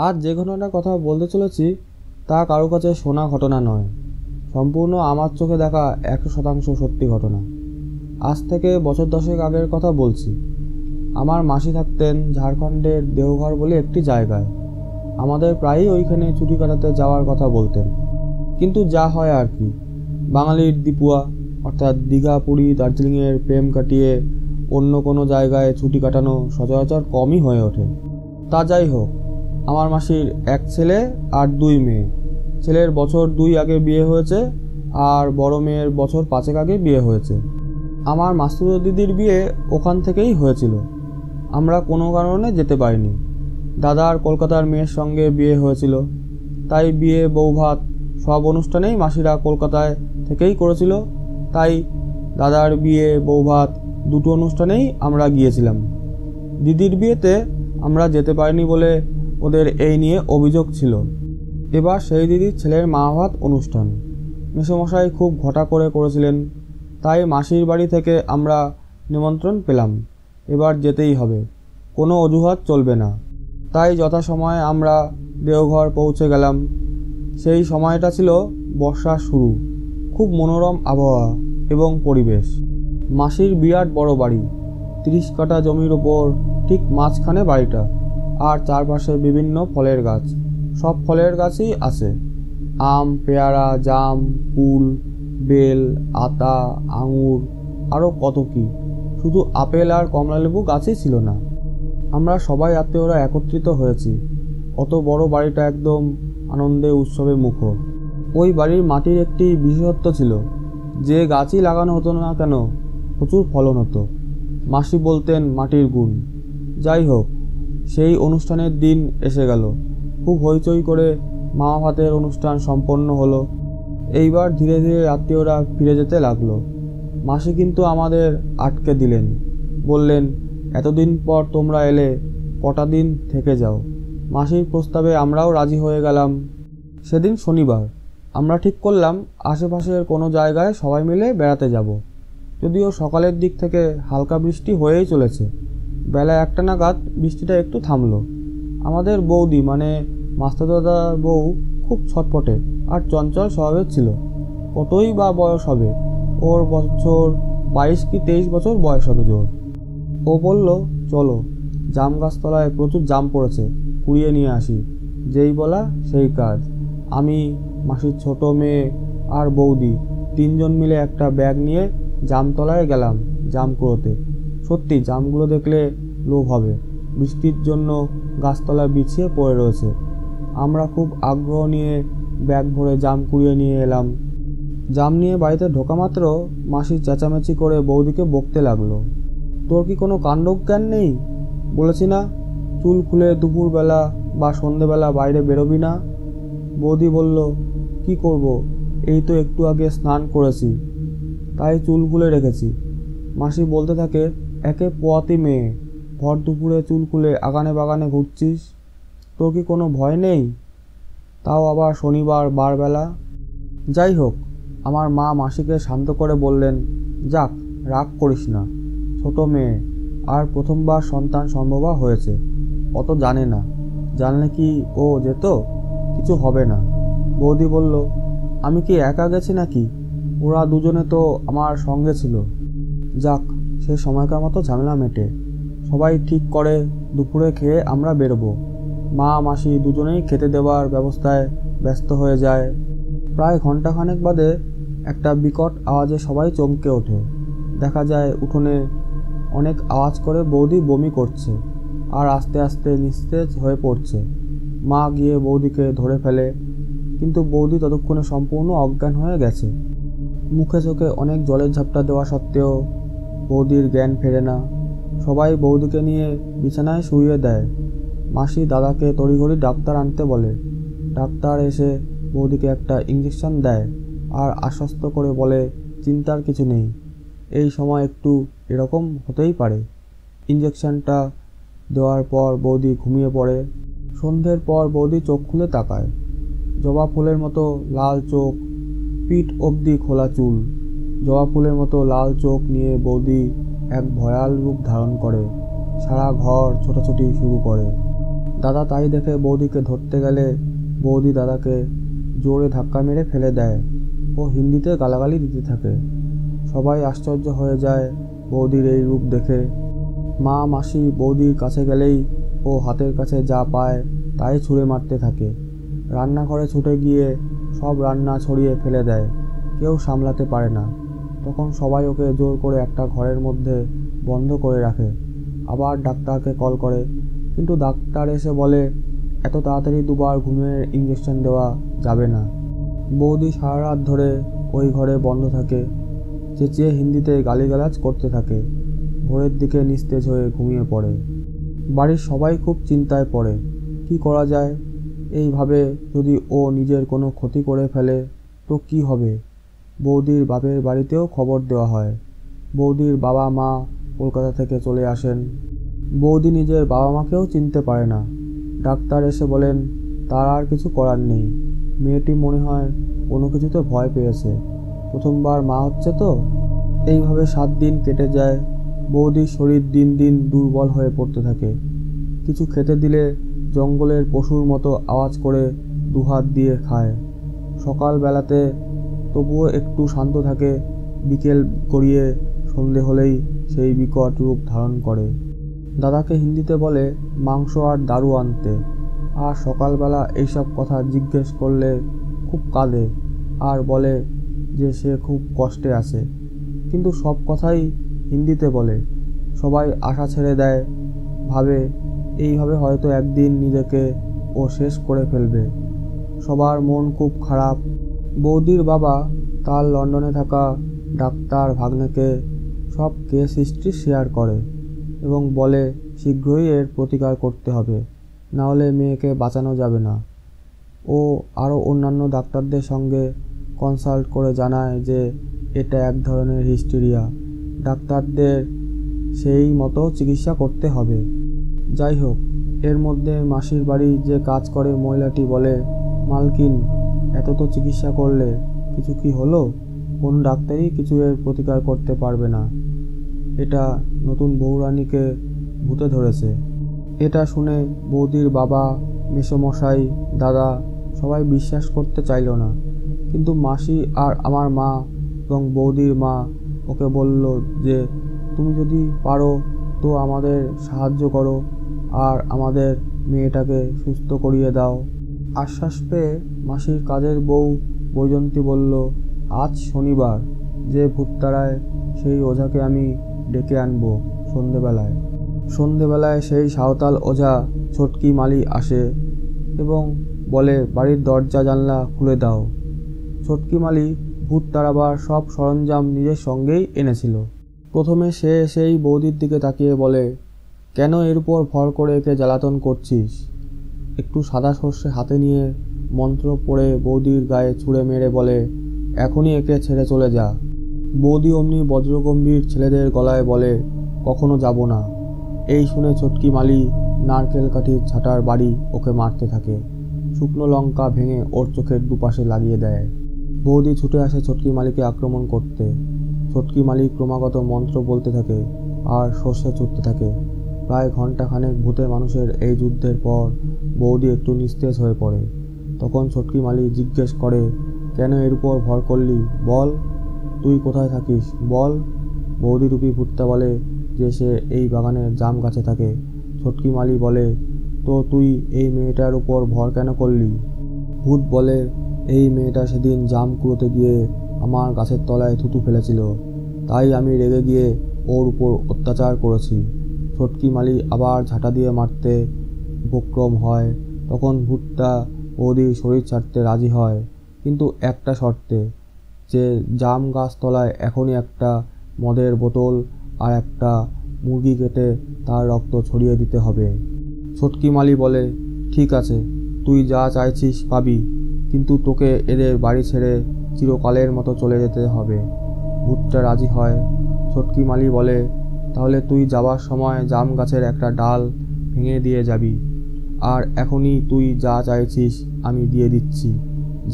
আজ যে ঘটনার কথা বলতে চলেছি তা কারো কাছে শোনা ঘটনা নয়, সম্পূর্ণ আমার চোখে দেখা 100% সত্যি ঘটনা। আজ থেকে বছর 10 আগের কথা বলছি। আমার মাসি থাকতেন ঝাড়খণ্ডের দেওঘর বলে একটি জায়গায়। আমাদের প্রায়ই ওইখানে ছুটি কাটাতে যাওয়ার কথা বলতেন। কিন্তু যা হয় আর কি, বাঙালির দীপুয়া অর্থাৎ দীঘা, পুরী, দার্জিলিংয়ের প্রেম কাটিয়ে অন্য কোনো জায়গায় ছুটি কাটানো সচরাচর কমই হয়ে ওঠে। তা যাই হোক, আমার মাসির এক ছেলে আর 2 মেয়ে। ছেলের বছর 2 আগে বিয়ে হয়েছে আর বড় মেয়ের বছর 5 আগে বিয়ে হয়েছে। আমার মাসতুতো দিদির বিয়ে ওখান থেকেই হয়েছিল। আমরা কোনো কারণে যেতে পারিনি। দাদার কলকাতার মেয়ের সঙ্গে বিয়ে হয়েছিল, তাই বিয়ে, বৌভাত সব অনুষ্ঠানেই মাসিরা কলকাতায় থেকেই করেছিল। তাই দাদার বিয়ে, বৌভাত দুটো অনুষ্ঠানেই আমরা গিয়েছিলাম। দিদির বিয়েতে আমরা যেতে পারিনি বলে ওদের এই নিয়ে অভিযোগ ছিল। এবার সেই দিদির ছেলের মাভাত অনুষ্ঠান মেসোমশাই খুব ঘটা করে করেছিলেন, তাই মাসির বাড়ি থেকে আমরা নিমন্ত্রণ পেলাম। এবার যেতেই হবে, কোনো অজুহাত চলবে না। তাই যথাসময়ে আমরা দেওঘর পৌঁছে গেলাম। সেই সময়টা ছিল বর্ষার শুরু। খুব মনোরম আবহাওয়া এবং পরিবেশ। মাসির বিরাট বড় বাড়ি, 30 কাঠা জমির ওপর ঠিক মাঝখানে বাড়িটা, আর চারপাশে বিভিন্ন ফলের গাছ। সব ফলের গাছই আছে, আম, পেয়ারা, জাম, কুল, বেল, আতা, আঙুর, আরও কত কি। শুধু আপেল আর কমলালেবু গাছই ছিল না। আমরা সবাই আত্মীয়রা একত্রিত হয়েছি। অত বড় বাড়িটা একদম আনন্দে উৎসবে মুখর। ওই বাড়ির মাটির একটি বিশেষত্ব ছিল, যে গাছই লাগানো হতো না কেন প্রচুর ফলন হতো। মাসি বলতেন মাটির গুণ। যাই হোক, সেই অনুষ্ঠানের দিন এসে গেল। খুব হইচই করে মামা ভাতের অনুষ্ঠান সম্পন্ন হলো। এইবার ধীরে ধীরে আত্মীয়রা ফিরে যেতে লাগলো। মাসি কিন্তু আমাদের আটকে দিলেন, বললেন, এতদিন পর তোমরা এলে, কটা দিন থেকে যাও। মাসির প্রস্তাবে আমরাও রাজি হয়ে গেলাম। সেদিন শনিবার। আমরা ঠিক করলাম আশেপাশের কোনো জায়গায় সবাই মিলে বেড়াতে যাব। যদিও সকালের দিক থেকে হালকা বৃষ্টি হয়েই চলেছে। বেলা 1টা নাগাদ বৃষ্টিটা একটু থামলো। আমাদের বৌদি মানে মাস্টার দাদার বউ খুব ছটপটে আর চঞ্চল স্বভাবের ছিল। কতই বা বয়স হবে ওর, বছর 22 কি 23 বছর বয়স হবে জোর। ও বলল, চলো, জাম গাছতলায় প্রচুর জাম পড়েছে, কুড়িয়ে নিয়ে আসি। যেই বলা সেই কাজ। আমি, মাসির ছোট মেয়ে আর বৌদি 3 জন মিলে একটা ব্যাগ নিয়ে জামতলায় গেলাম জাম কুড়োতে। সত্যি জামগুলো দেখলে লোভ হবে। বৃষ্টির জন্য গাছতলায় বিছিয়ে পড়ে রয়েছে। আমরা খুব আগ্রহ নিয়ে ব্যাগ ভরে জাম কুড়িয়ে নিয়ে এলাম। জাম নিয়ে বাড়িতে ঢোকা মাত্র মাসি চেঁচামেচি করে বৌদিকে বকতে লাগলো, তোর কি কোনো কাণ্ডজ্ঞান নেই? বলেছি না চুল খুলে দুপুরবেলা বা সন্ধেবেলা বাইরে বেরোবি না। বৌদি বলল, কি করব, এই তো একটু আগে স্নান করেছি, তাই চুল খুলে রেখেছি। মাসি বলতে থাকে, একে পোয়াতি মেয়ে, ভর দুপুরে চুল খুলে আগানে বাগানে ঘুরছিস, তোর কি কোনো ভয় নেই? তাও আবার শনিবার বারবেলা। যাই হোক, আমার মা মাসিকে শান্ত করে বললেন, যাক, রাগ করিস না, ছোট মেয়ে আর প্রথমবার সন্তান সম্ভবা হয়েছে, অত জানে না, জানলে কি ও যেত? কিছু হবে না। বৌদি বলল, আমি কি একা গেছি নাকি? ওরা দুজনে তো আমার সঙ্গে ছিল। যাক, সে সময়কার মতো ঝামেলা মেটে। সবাই ঠিক করে দুপুরে খেয়ে আমরা বেরোবো। মা মাসি দুজনেই খেতে দেওয়ার ব্যবস্থায় ব্যস্ত হয়ে যায়। প্রায় ঘন্টাখানেক বাদে একটা বিকট আওয়াজে সবাই চমকে ওঠে। দেখা যায় উঠোনে অনেক আওয়াজ করে বৌদি বমি করছে আর আস্তে আস্তে নিস্তেজ হয়ে পড়ছে। মা গিয়ে বৌদিকে ধরে ফেলে, কিন্তু বৌদি ততক্ষণে সম্পূর্ণ অজ্ঞান হয়ে গেছে। মুখে চোখে অনেক জলের ঝাপটা দেওয়া সত্ত্বেও বৌদির জ্ঞান ফেরে না। সবাই বৌদিকে নিয়ে বিছানায় শুইয়ে দেয়। মাসি দাদাকে তড়িঘড়ি ডাক্তার আনতে বলে। ডাক্তার এসে বৌদিকে একটা ইঞ্জেকশন দেয় আর আশ্বস্ত করে বলে, চিন্তার কিছু নেই, এই সময় একটু এরকম হতেই পারে। ইঞ্জেকশনটা দেওয়ার পর বৌদি ঘুমিয়ে পড়ে। সন্ধ্যের পর বৌদি চোখ খুলে তাকায়। জবা ফুলের মতো লাল চোখ, পিঠ অবধি খোলা চুল। জবা ফুলের মতো লাল চোখ নিয়ে বৌদি এক ভয়াল রূপ ধারণ করে। সারা ঘর ছোটাছুটি শুরু করে। দাদা তাই দেখে বৌদিকে ধরতে গেলে বৌদি দাদাকে জোরে ধাক্কা মেরে ফেলে দেয় ও হিন্দিতে গালাগালি দিতে থাকে। সবাই আশ্চর্য হয়ে যায় বৌদির এই রূপ দেখে। মা মাসি বৌদির কাছে গেলেই ও হাতের কাছে যা পায় তাই ছুঁড়ে মারতে থাকে। রান্নাঘরে ছুটে গিয়ে সব রান্না ছড়িয়ে ফেলে দেয়, কেউ সামলাতে পারে না। তখন সবাই ওকে জোর করে একটা ঘরের মধ্যে বন্ধ করে রাখে। আবার ডাক্তারকে কল করে, কিন্তু ডাক্তার এসে বলে এত তাড়াতাড়ি 2বার ঘুমের ইঞ্জেকশন দেওয়া যাবে না। বৌদি সারা রাত ধরে ওই ঘরে বন্ধ থাকে, চেঁচিয়ে হিন্দিতে গালিগালাজ করতে থাকে। ভোরের দিকে নিস্তেজ হয়ে ঘুমিয়ে পড়ে। বাড়ির সবাই খুব চিন্তায় পড়ে, কি করা যায়। এইভাবে যদি ও নিজের কোনো ক্ষতি করে ফেলে তো কি হবে। বৌদির বাপের বাড়িতেও খবর দেওয়া হয়। বৌদির বাবা মা কলকাতা থেকে চলে আসেন। বৌদি নিজের বাবা মাকেও চিনতে পারে না। ডাক্তার এসে বলেন তার আর কিছু করার নেই। মেয়েটি মনে হয় কোনো কিছুতে ভয় পেয়েছে, প্রথমবার মা হচ্ছে তো। এইভাবে 7 দিন কেটে যায়। বৌদির শরীর দিন দিন দুর্বল হয়ে পড়তে থাকে। কিছু খেতে দিলে জঙ্গলের পশুর মতো আওয়াজ করে দুহাত দিয়ে খায়। সকালবেলাতে তবুও একটু শান্ত থাকে, বিকেল গড়িয়ে সন্ধে হলেই সেই বিকট রূপ ধারণ করে। দাদাকে হিন্দিতে বলে মাংস আর দারু আনতে, আর সকালবেলা এইসব কথা জিজ্ঞেস করলে খুব কাঁদে আর বলে যে সে খুব কষ্টে আছে, কিন্তু সব কথাই হিন্দিতে বলে। সবাই আশা ছেড়ে দেয়, ভাবে এইভাবে হয়তো একদিন নিজেকে ও শেষ করে ফেলবে। সবার মন খুব খারাপ। বৌদির বাবা তার লন্ডনে থাকা ডাক্তার ভাগ্নেকে সব কেস হিস্ট্রি শেয়ার করে এবং বলে শীঘ্রই এর প্রতিকার করতে হবে, নাহলে মেয়েকে বাঁচানো যাবে না। ও আরও অন্যান্য ডাক্তারদের সঙ্গে কনসাল্ট করে জানায় যে এটা এক ধরনের হিস্টেরিয়া, ডাক্তারদের সেই মতো চিকিৎসা করতে হবে। যাই হোক, এর মধ্যে মাসির বাড়ি যে কাজ করে মহিলাটি বলে, মালকিন এত তো চিকিৎসা করলে কিছু কি হলো? কোন ডাক্তারই কিছু এর প্রতিকার করতে পারবে না। এটা নতুন বউরানীকে ভূতে ধরেছে। এটা শুনে বৌদির বাবা, মেসোমশাই, দাদা সবাই বিশ্বাস করতে চাইল না। কিন্তু মাসি আর আমার মা এবং বৌদির মা ওকে বলল যে তুমি যদি পারো তো আমাদের সাহায্য করো আর আমাদের মেয়েটাকে সুস্থ করিয়ে দাও। আশ্বাস পেয়ে মাসির কাজের বউ বৈজন্তী বলল, আজ শনিবার, যে ভূত তাড়ায় সেই ওঝাকে আমি ডেকে আনবো সন্ধেবেলায় সেই সাঁওতাল ওঝা ছটকি মালি আসে এবং বলে বাড়ির দরজা জানলা খুলে দাও। ছটকি মালি ভূত তাড়াবার সব সরঞ্জাম নিজের সঙ্গেই এনেছিল। প্রথমে সে সেই বৌদির দিকে তাকিয়ে বলে, কেন এর উপর ভর করে একে জ্বালাতন করছিস? একটু সাদা সর্ষে হাতে নিয়ে মন্ত্র পড়ে বৌদির গায়ে ছুঁড়ে মেরে বলে, এখনই একে ছেড়ে চলে যা। বৌদি অমনি বজ্রগম্ভীর ছেলেদের গলায় বলে, কখনো যাব না। এই শুনে ছটকি মালি নারকেল কাঠির ঝাঁটার বাড়ি ওকে মারতে থাকে। শুকনো লঙ্কা ভেঙে ওর চোখের দুপাশে লাগিয়ে দেয়। বৌদি ছুটে আসে ছটকি মালিকে আক্রমণ করতে। ছটকি মালি ক্রমাগত মন্ত্র বলতে থাকে আর সর্ষে ছুটতে থাকে। প্রায় ঘন্টাখানেক ভূতে মানুষের এই যুদ্ধের পর বৌদি একটু নিস্তেজ হয়ে পড়ে। তখন ছটকি মালি জিজ্ঞেস করে, কেন এর উপর ভর করলি? বল, তুই কোথায় থাকিস বল। বৌদিরূপী ভূতটা বলে যে সে এই বাগানের জাম গাছে থাকে। ছটকি মালি বলে, তো তুই এই মেয়েটার উপর ভর কেন করলি? ভূত বলে, এই মেয়েটা সেদিন জাম কুড়োতে গিয়ে আমার গাছের তলায় থুতু ফেলেছিল, তাই আমি রেগে গিয়ে ওর উপর অত্যাচার করেছি। ছটকি মালি আবার ঝাঁটা দিয়ে মারতে উপক্রম হয়। তখন ভূতটা বৌদির শরীর ছাড়তে রাজি হয়, কিন্তু একটা শর্তে, যে জাম গাছ তলায় এখনই একটা মদের বোতল আর একটা মুরগি কেটে তার রক্ত ছড়িয়ে দিতে হবে। ছটকি মালি বলে, ঠিক আছে, তুই যা চাইছিস পাবি, কিন্তু তোকে এদের বাড়ি ছেড়ে চিরকালের মতো চলে যেতে হবে। ভূতটা রাজি হয়। ছটকি মালি বলে, তাহলে তুই যাবার সময় জাম গাছের একটা ডাল ভেঙে দিয়ে যাবি, আর এখনই তুই যা চাইছিস আমি দিয়ে দিচ্ছি,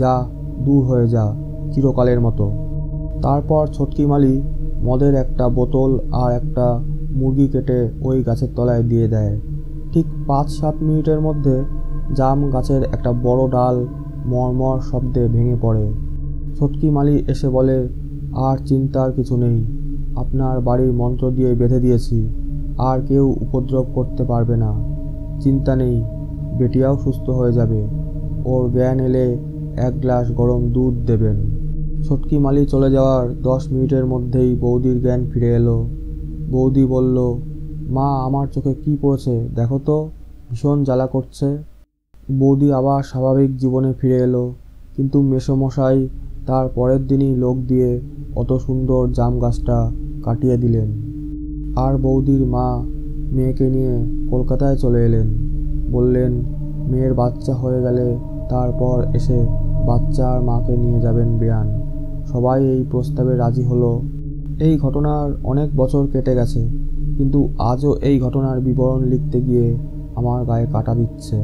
যা দূর হয়ে যা চিরকালের মতো। তারপর ছটকি মালি মদের একটা বোতল আর একটা মুরগি কেটে ওই গাছের তলায় দিয়ে দেয়। ঠিক 5-7 মিনিটের মধ্যে জাম গাছের একটা বড় ডাল মরমর শব্দে ভেঙে পড়ে। ছটকি মালি এসে বলে, আর চিন্তার কিছু নেই, আপনার বাড়ির মন্ত্র দিয়ে বেঁধে দিয়েছি, আর কেউ উপদ্রব করতে পারবে না। চিন্তা নেই, বেটিয়াও সুস্থ হয়ে যাবে। ওর জ্ঞান এলে 1 গ্লাস গরম দুধ দেবেন। ছটকি মালি চলে যাওয়ার 10 মিনিটের মধ্যেই বৌদির জ্ঞান ফিরে এলো। বৌদি বলল, মা, আমার চোখে কি পড়েছে দেখো তো, ভীষণ জ্বালা করছে। বৌদি আবার স্বাভাবিক জীবনে ফিরে এলো, কিন্তু মেসোমশাই তার পরের দিনই লোক দিয়ে অত সুন্দর জাম গাছটা কাটিয়ে দিলেন। আর বৌদির মা মেয়েকে নিয়ে কলকাতায় চলে এলেন। বললেন, মেয়ের বাচ্চা হয়ে গেলে তারপর এসে বাচ্চা আর মাকে নিয়ে যাবেন বেয়ান। সবাই এই প্রস্তাবে রাজি হলো। এই ঘটনার অনেক বছর কেটে গেছে, কিন্তু আজও এই ঘটনার বিবরণ লিখতে গিয়ে আমার গায়ে কাঁটা দিচ্ছে।